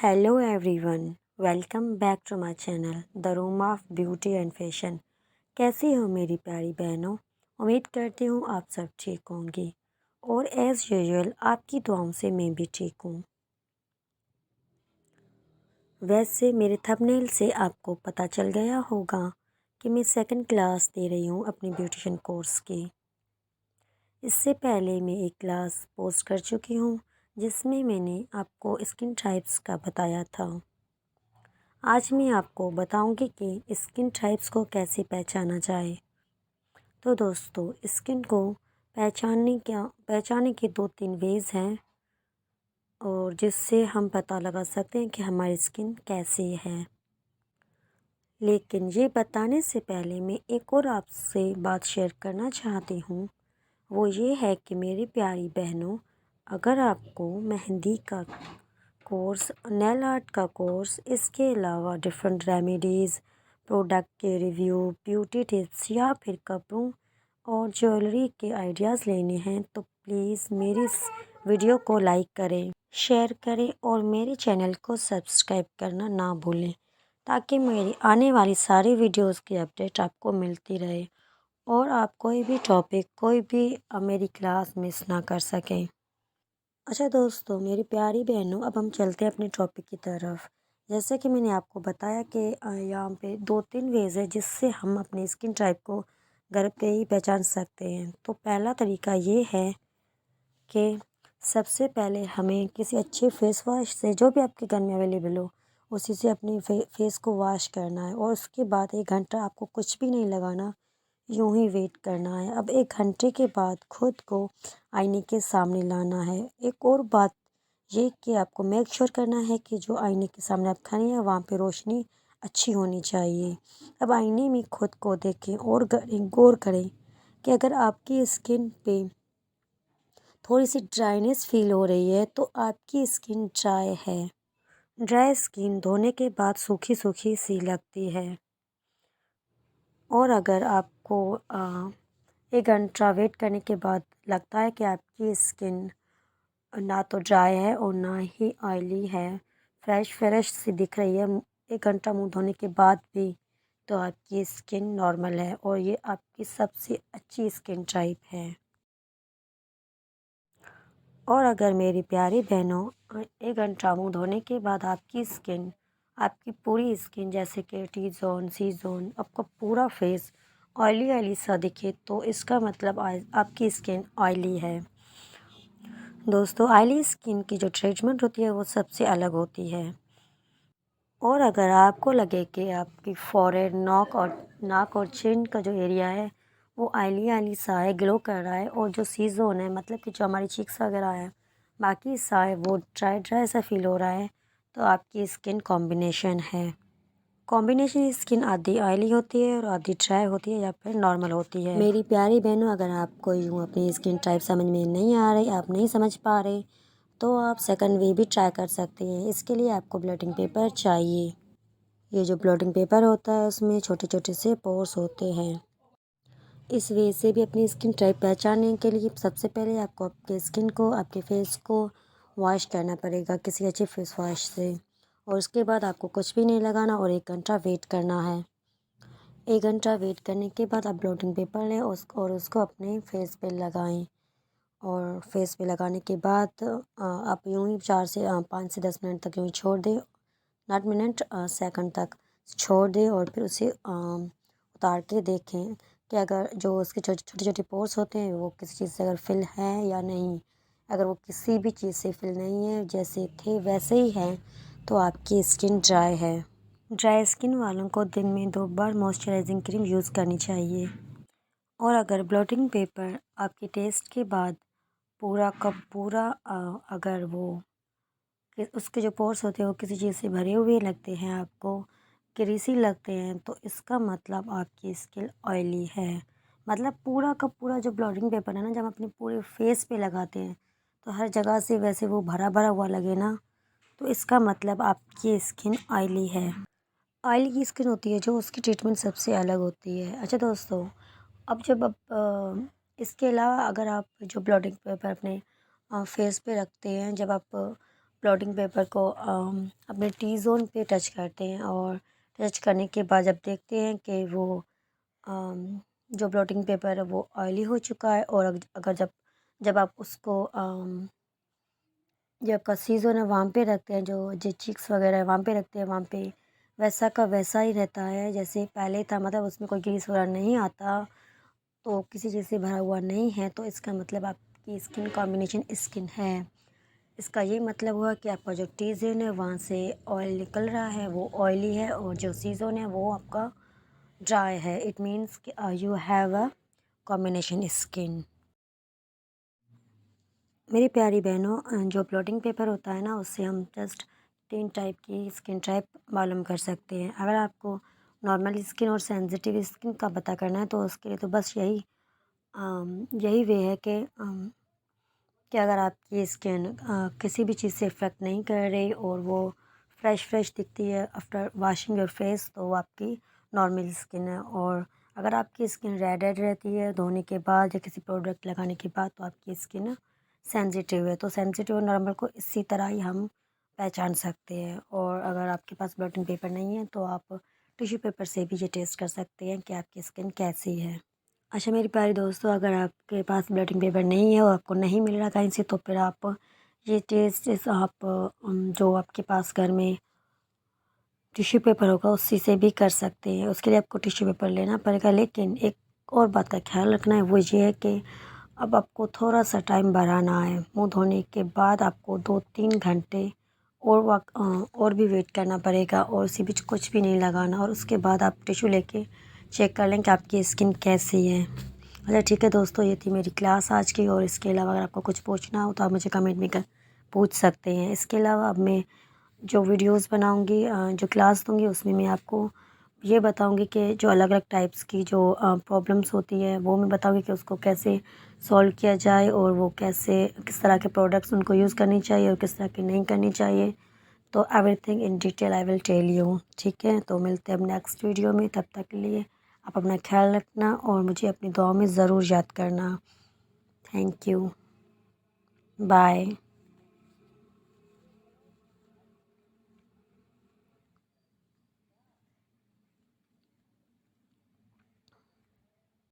Hello everyone, welcome back to my channel the room of beauty and fashion. कैसी हो मेरी प्यारी बहनों? उम्मीद करती हूँ आप सब ठीक होंगी और एज़ यूजुअल आपकी दुआओं से मैं भी ठीक हूँ। वैसे मेरे थंबनेल से आपको पता चल गया होगा कि मैं सेकंड क्लास दे रही हूँ अपने ब्यूटिशियन कोर्स की। इससे पहले मैं एक क्लास पोस्ट कर चुकी हूँ जिसमें मैंने आपको स्किन टाइप्स का बताया था। आज मैं आपको बताऊंगी कि स्किन टाइप्स को कैसे पहचाना जाए। तो दोस्तों, स्किन को पहचानने के दो तीन वेज हैं और जिससे हम पता लगा सकते हैं कि हमारी स्किन कैसी है। लेकिन ये बताने से पहले मैं एक और आपसे बात शेयर करना चाहती हूँ। वो ये है कि मेरी प्यारी बहनों, अगर आपको मेहंदी का कोर्स, नेल आर्ट का कोर्स, इसके अलावा डिफरेंट रेमेडीज़, प्रोडक्ट के रिव्यू, ब्यूटी टिप्स या फिर कपड़ों और ज्वेलरी के आइडियाज़ लेने हैं तो प्लीज़ मेरी इस वीडियो को लाइक करें, शेयर करें और मेरे चैनल को सब्सक्राइब करना ना भूलें ताकि मेरी आने वाली सारी वीडियोस की अपडेट आपको मिलती रहे और आप कोई भी टॉपिक, कोई भी मेरी क्लास मिस ना कर सकें। अच्छा दोस्तों, मेरी प्यारी बहनों, अब हम चलते हैं अपने टॉपिक की तरफ। जैसे कि मैंने आपको बताया कि यहाँ पे दो तीन वेज है जिससे हम अपनी स्किन टाइप को घर पे ही पहचान सकते हैं। तो पहला तरीका ये है कि सबसे पहले हमें किसी अच्छे फेस वॉश से, जो भी आपके घर में अवेलेबल हो, उसी से अपनी फेस को वॉश करना है और उसके बाद 1 घंटा आपको कुछ भी नहीं लगाना, यूं ही वेट करना है। अब 1 घंटे के बाद खुद को आईने के सामने लाना है। एक और बात ये कि आपको मेक श्योर करना है कि जो आईने के सामने आप खड़े हैं वहाँ पे रोशनी अच्छी होनी चाहिए। अब आईने में खुद को देखें और गौर करें कि अगर आपकी स्किन पे थोड़ी सी ड्राइनेस फील हो रही है तो आपकी स्किन ड्राई है। ड्राई स्किन धोने के बाद सूखी सूखी सी लगती है। और अगर आपको 1 घंटा वेट करने के बाद लगता है कि आपकी स्किन ना तो ड्राई है और ना ही ऑयली है, फ्रेश फ्रेश सी दिख रही है 1 घंटा मुंह धोने के बाद भी, तो आपकी स्किन नॉर्मल है और ये आपकी सबसे अच्छी स्किन टाइप है। और अगर मेरी प्यारी बहनों, 1 घंटा मुंह धोने के बाद आपकी पूरी स्किन जैसे कि टी जोन, सी जोन, आपका पूरा फेस ऑयली ऑयली सा दिखे तो इसका मतलब आपकी स्किन ऑयली है। दोस्तों, ऑयली स्किन की जो ट्रीटमेंट होती है वो सबसे अलग होती है। और अगर आपको लगे कि आपकी फॉरहेड, नाक और चिन का जो एरिया है वो ऑयली ऑयली सा है, ग्लो कर रहा है, और जो सी जोन है, मतलब कि जो हमारी चीक्स वगैरह है, बाकी सा है, वो ड्राई ड्राई सा फील हो रहा है, तो आपकी स्किन कॉम्बिनेशन है। कॉम्बिनेशन स्किन आधी ऑयली होती है और आधी ड्राई होती है या फिर नॉर्मल होती है। मेरी प्यारी बहनों, अगर आपको यूँ अपनी स्किन टाइप समझ में नहीं आ रही, आप नहीं समझ पा रहे, तो आप सेकंड वे भी ट्राई कर सकते हैं। इसके लिए आपको ब्लॉटिंग पेपर चाहिए। ये जो ब्लॉटिंग पेपर होता है उसमें छोटे छोटे से पोर्स होते हैं। इस वे से भी अपनी स्किन टाइप पहचानने के लिए सबसे पहले आपको आपके स्किन को, आपके फेस को वॉश करना पड़ेगा किसी अच्छे फेस वॉश से, और उसके बाद आपको कुछ भी नहीं लगाना और 1 घंटा वेट करना है। 1 घंटा वेट करने के बाद आप ब्लॉटिंग पेपर लें और उसको अपने फेस पे लगाएं। और फेस पे लगाने के बाद आप यूँ ही 5 से 10 मिनट तक यूँ ही छोड़ दें, नॉट मिनट, सेकंड तक छोड़ दें और फिर उसे उतार के देखें कि अगर जो उसके छोटे छोटे पोर्स होते हैं वो किसी चीज़ से अगर फिल है या नहीं। अगर वो किसी भी चीज़ से फिल नहीं है, जैसे थे वैसे ही हैं, तो आपकी स्किन ड्राई है। ड्राई स्किन वालों को दिन में 2 बार मॉइस्चराइजिंग क्रीम यूज़ करनी चाहिए। और अगर ब्लॉटिंग पेपर आपके टेस्ट के बाद पूरा का पूरा अगर वो उसके जो पोर्स होते हैं वो किसी चीज़ से भरे हुए लगते हैं, आपको ग्रीसी लगते हैं, तो इसका मतलब आपकी स्किन ऑयली है। मतलब पूरा का पूरा जो ब्लॉटिंग पेपर है ना, जब हम अपने पूरे फेस पे लगाते हैं तो हर जगह से वैसे वो भरा भरा हुआ लगे ना, तो इसका मतलब आपकी स्किन ऑयली है। ऑयली की स्किन होती है जो उसकी ट्रीटमेंट सबसे अलग होती है। अच्छा दोस्तों, अब जब आप इसके अलावा अगर आप जो ब्लॉटिंग पेपर अपने फेस पे रखते हैं, जब आप ब्लॉटिंग पेपर को अपने टी ज़ोन पे टच करते हैं और टच करने के बाद जब देखते हैं कि वो जो ब्लॉटिंग पेपर है वो ऑयली हो चुका है, और अगर जब जब आप उसको जो आपका सी ज़ोन है वहाँ पे रखते हैं, जो चिक्स वगैरह है वहाँ पे रखते हैं, वहाँ पे वैसा का वैसा ही रहता है जैसे पहले था। मतलब उसमें कोई ग्रीस वगैरह नहीं आता, तो किसी चीज़ से भरा हुआ नहीं है, तो इसका मतलब आपकी स्किन कॉम्बिनेशन स्किन है। इसका ये मतलब हुआ कि आपका जो टी ज़ोन है वहाँ से ऑयल निकल रहा है, वो ऑयली है, और जो सी ज़ोन है वो आपका ड्राई है। इट मीन्स कि you have a combination skin. मेरी प्यारी बहनों, जो ब्लॉटिंग पेपर होता है ना, उससे हम जस्ट 3 टाइप की स्किन टाइप मालूम कर सकते हैं। अगर आपको नॉर्मल स्किन और सेंसिटिव स्किन का पता करना है तो उसके लिए तो बस यही वे है कि अगर आपकी स्किन किसी भी चीज़ से इफ़ेक्ट नहीं कर रही और वो फ्रेश दिखती है आफ्टर वॉशिंग योर फेस, तो वो आपकी नॉर्मल स्किन है। और अगर आपकी स्किन रेड रहती है धोने के बाद या किसी प्रोडक्ट लगाने के बाद, तो आपकी स्किन सेंसिटिव है। तो सेंसिटिव और नॉर्मल को इसी तरह ही हम पहचान सकते हैं। और अगर आपके पास ब्लॉटिंग पेपर नहीं है तो आप टिश्यू पेपर से भी ये टेस्ट कर सकते हैं कि आपकी स्किन कैसी है। अच्छा मेरी प्यारी दोस्तों, अगर आपके पास ब्लॉटिंग पेपर नहीं है और आपको नहीं मिल रहा कहीं से, तो फिर आप ये टेस्ट आप जो आपके पास घर में टिश्यू पेपर होगा उसी से भी कर सकते हैं। उसके लिए आपको टिश्यू पेपर लेना पड़ेगा, लेकिन एक और बात का ख्याल रखना है, वो ये है कि अब आपको थोड़ा सा टाइम बढ़ाना है। मुंह धोने के बाद आपको 2-3 घंटे और भी वेट करना पड़ेगा, और उसी बीच कुछ भी नहीं लगाना, और उसके बाद आप टिश्यू लेके चेक कर लें कि आपकी स्किन कैसी है। अच्छा ठीक है दोस्तों, ये थी मेरी क्लास आज की, और इसके अलावा अगर आपको कुछ पूछना हो तो आप मुझे कमेंट में पूछ सकते हैं। इसके अलावा अब मैं जो वीडियोस बनाऊंगी, जो क्लास दूंगी, उसमें मैं आपको ये बताऊंगी कि जो अलग अलग टाइप्स की जो प्रॉब्लम्स होती है वो मैं बताऊंगी कि उसको कैसे सॉल्व किया जाए, और वो कैसे किस तरह के प्रोडक्ट्स उनको यूज़ करनी चाहिए और किस तरह की नहीं करनी चाहिए। तो everything in detail I will tell you. ठीक है, तो मिलते हैं अब नेक्स्ट वीडियो में। तब तक के लिए आप अपना ख्याल रखना और मुझे अपनी दुआओं में ज़रूर याद करना। Thank you, bye.